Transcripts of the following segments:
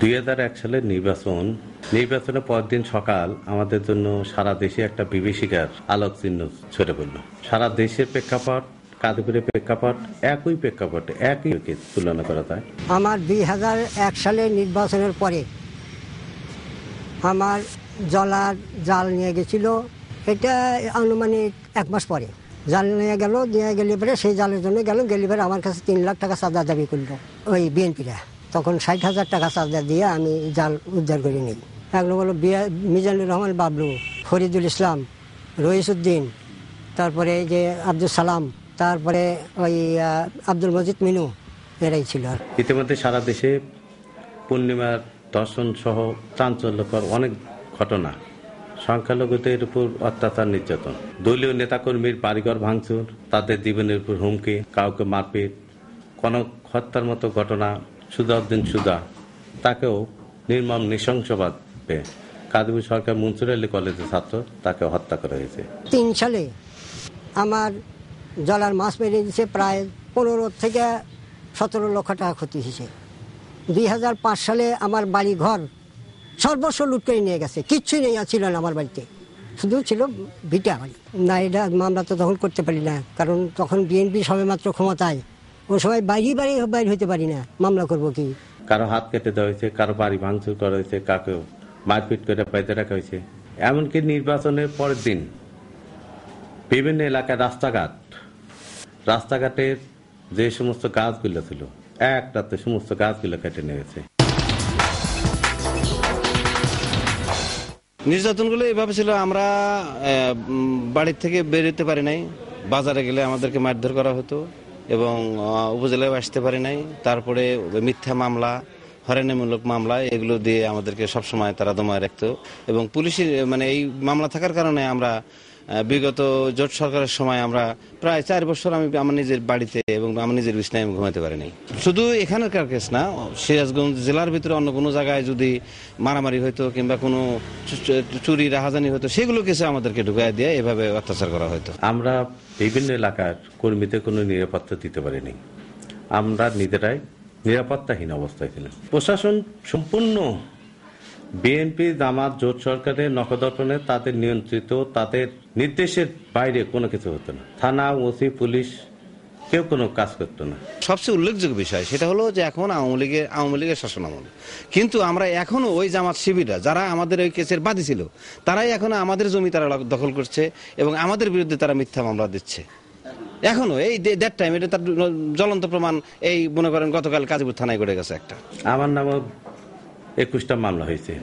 2001 সালের নির্বাচনের পরদিন সকাল আমাদের জন্য সারা দেশে একটা বিভীষিকার আলোক চিহ্ন ছড়ে পড়ল। সারা দেশের প্রেক্ষাপট, কাদিপুরের প্রেক্ষাপট, একই তুলনা করা যায়। আমার 2001 সালের নির্বাচনের পরে আমার জলার জাল নিয়ে গেছিল, এটা আনুমানিক 1 মাস পরে জাল নিয়ে গেলে পরে সেই জালের জন্য গেলে পরে আমার কাছে 3 লাখ টাকা চাঁদা দাবি করলো ওই বিএনপিরা। তখন 60,000 টাকা চাঁদা দিয়ে আমি জাল উদ্ধার করে নিই। এগুলো হলো মিজানুর রহমান বাবলু, ফরিদুল ইসলাম, রইসউদ্দিন, তারপরে এই যে আব্দুল সালাম, তারপরে ওই আব্দুল মজিদ মিনু, এরাই ছিল। ইতিমধ্যে সারা দেশে পূর্ণিমার দর্শন সহ চাঞ্চল্যকর অনেক ঘটনা, সংখ্যালঘুদের উপর অত্যাচার, নির্যাতন, দলীয় নেতাকর্মীর বাড়িঘর ভাঙচুর, তাদের জীবনের উপর হুমকি, কাউকে মারপিট, কনক হত্যার মতো ঘটনা, সুজাউদ্দিন সুজা, তাকেও নির্মম নৃশংসভাবে কাদিপুর সরকার মনসুর আলী কলেজের ছাত্র, তাকে হত্যা করা হয়েছে। 3 সালে আমার জলার মাছ মেরে দিয়েছে, প্রায় 15 থেকে 17 লক্ষ টাকা ক্ষতি হয়েছে। 2005 সালে আমার বাড়ি ঘর সর্বস্ব লুট করে নিয়ে গেছে, কিচ্ছুই নেই ছিল না আমার বাড়িতে, শুধু ছিল ভিটা বাড়ি। না, এটা মামলা তো তখন করতে পারি না, কারণ তখন বিএনপি সবেমাত্র ক্ষমতায়, ওই সময় বাইরে হইতে পারি না, মামলা করবো কি। কারো হাত কেটে দেওয়া হয়েছে, কারো বাড়ি ভাঙচুর করা হয়েছে, কাকে মারপিট করে পাইতে রাখা হয়েছে। এমনকি নির্বাচনের পরের দিন বিভিন্ন এলাকায় রাস্তাঘাটের যে সমস্ত গাছগুলো ছিল, একটাতে সমস্ত গাছগুলো কেটে নিয়ে গেছে। নির্যাতনগুলো এভাবে ছিল, আমরা বাড়ির থেকে বেরোতে পারি নাই, বাজারে গেলে আমাদেরকে মারধর করা হতো এবং উপজেলায় আসতে পারি নাই। তারপরে মিথ্যা মামলা, হয়রানিমূলক মামলা, এগুলো দিয়ে আমাদেরকে সবসময় তারা দমায় রাখতো। এবং পুলিশের এই মামলা থাকার কারণে আমরা বিগত জোট সরকারের সময় আমরা প্রায় 4 বছর আমি আমার নিজের বাড়িতে এবং আমার নিজের বিছানায় আমি ঘুমাতে পারি নাই। শুধু এখানকার কেস না, সিরাজগঞ্জ জেলার ভিতরে অন্য কোনো জায়গায় যদি মারামারি হতো কিংবা কোনো চুরি রাহাজানি হতো, সেগুলো কেসে আমাদেরকে ঢুকাই দিয়ে এভাবে অত্যাচার করা হতো। আমরা বিভিন্ন এলাকার কর্মীদের কোনো নিরাপত্তা দিতে পারিনি, আমরা নিজেরাই নিরাপত্তাহীন অবস্থায় ছিলাম। প্রশাসন সম্পূর্ণ বিএনপি জামাত জোট সরকারের নখদর্পণে তাদের নিয়ন্ত্রিত, তাদের নির্দেশের বাইরে কোনো কিছু হতো না। থানা, ওসি, পুলিশ কেউ কোনো কাজ করতো না। সবচেয়ে উল্লেখযোগ্য বিষয় সেটা হলো যে এখন আওয়ামী লীগের শাসন আমল, কিন্তু আমরা এখনো ওই জামাত শিবিররা যারা আমাদের ওই কেসের বাদী ছিল, তারাই এখনো আমাদের জমি তারা দখল করছে এবং আমাদের বিরুদ্ধে তারা মিথ্যা মামলা দিচ্ছে এখনো। এই দ্যাট টাইম, এটা তার জ্বলন্ত প্রমাণ। এই মনে করেন গতকাল কাজীপুর থানায় ঘটে গেছে একটা, আমার নামে 21টা মামলা হয়েছে,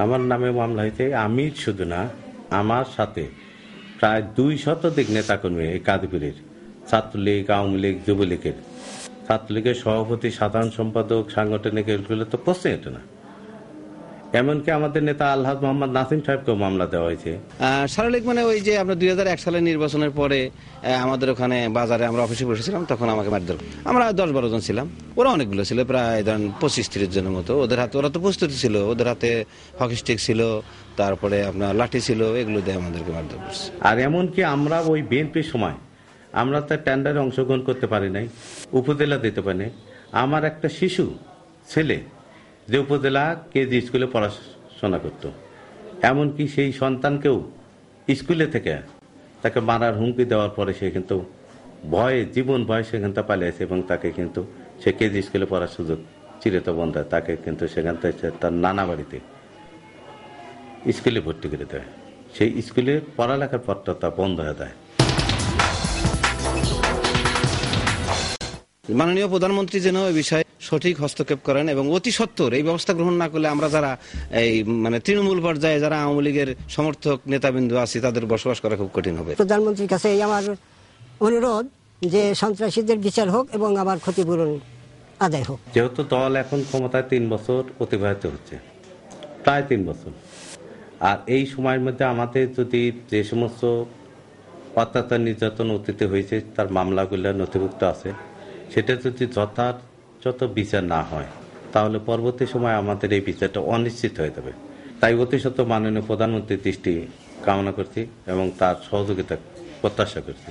আমার নামে মামলা হয়েছে। আমি শুধু না, আমার সাথে প্রায় 200 নেতাকর্মী, এই কাদিপুরের ছাত্রলীগ, আওয়ামী লীগ, যুবলীগের, ছাত্রলীগের সভাপতি, সাধারণ সম্পাদক, সাংগঠনিক, এগুলো তো প্রশ্নই হতো না। এমনকি আমাদের নেতা আলহাজ মোহাম্মদ নাসিম সাহেবকেও মামলা দেওয়া হয়েছে। শারীরিক ওই যে আমরা 2001 সালের নির্বাচনের পরে আমাদের ওখানে বাজারে আমরা অফিসে বসেছিলাম, তখন আমাকে মারধর, আমরা 10-12 জন ছিলাম, ওরা অনেকগুলো ছিল, প্রায় ধরেন 25-30 জনের মতো। ওদের হাতে, ওরা তো প্রস্তুতি ছিল, ওদের হাতে হকি স্টিক ছিল, তারপরে আপনার লাঠি ছিল, এগুলো দিয়ে আমাদেরকে মারধর করছে। আর এমনকি আমরা ওই বিএনপির সময় আমরা তো টেন্ডারে অংশগ্রহণ করতে পারি নাই, উপজেলা দিতে পারি নাই। আমার একটা শিশু ছেলে যে উপজেলা কেজি স্কুলে পড়াশোনা করত, এমনকি সেই সন্তানকেও স্কুলে থেকে তাকে মারার হুমকি দেওয়ার পরে সে কিন্তু জীবন ভয়ে সেখান থেকে পালিয়েছে এবং তাকে কিন্তু সে কেজি স্কুলে পড়ার সুযোগ চিরত বন্ধ হয়। তাকে কিন্তু সেখান থেকে তার নানা বাড়িতে স্কুলে ভর্তি করে দেয়, সেই স্কুলে পড়ালেখার পরটা তা বন্ধ হয়ে যায়। মাননীয় প্রধানমন্ত্রী যেন এই বিষয়ে সঠিক হস্তক্ষেপ করেন এবং অতি সত্বর এই ব্যবস্থা গ্রহণ না করলে আমরা যারা এই তৃণমূল পর্যায়ে যারা আওয়ামী লীগের সমর্থক নেতাবিন্দু আছি, তাদের বসবাস করা খুব কঠিন হবে। প্রধানমন্ত্রীর কাছে আমার অনুরোধ যে সন্ত্রাসীদের বিচার হোক এবং আমার ক্ষতিপূরণ আদায় হোক। যেহেতু দল এখন ক্ষমতায় 3 বছর অতিবাহিত হচ্ছে, প্রায় 3 বছর, আর এই সময়ের মধ্যে আমাদের যদি যে সমস্ত অত্যাচার নির্যাতন অতীতে হয়েছে তার মামলাগুলো নথিভুক্ত আছে, সেটা যদি যথাযথ বিচার না হয় তাহলে পরবর্তী সময় আমাদের এই বিচারটা অনিশ্চিত হয়ে যাবে। তাই অতি সত্ত্বর মাননীয় প্রধানমন্ত্রীর দৃষ্টি কামনা করছি এবং তার সহযোগিতা প্রত্যাশা করছি।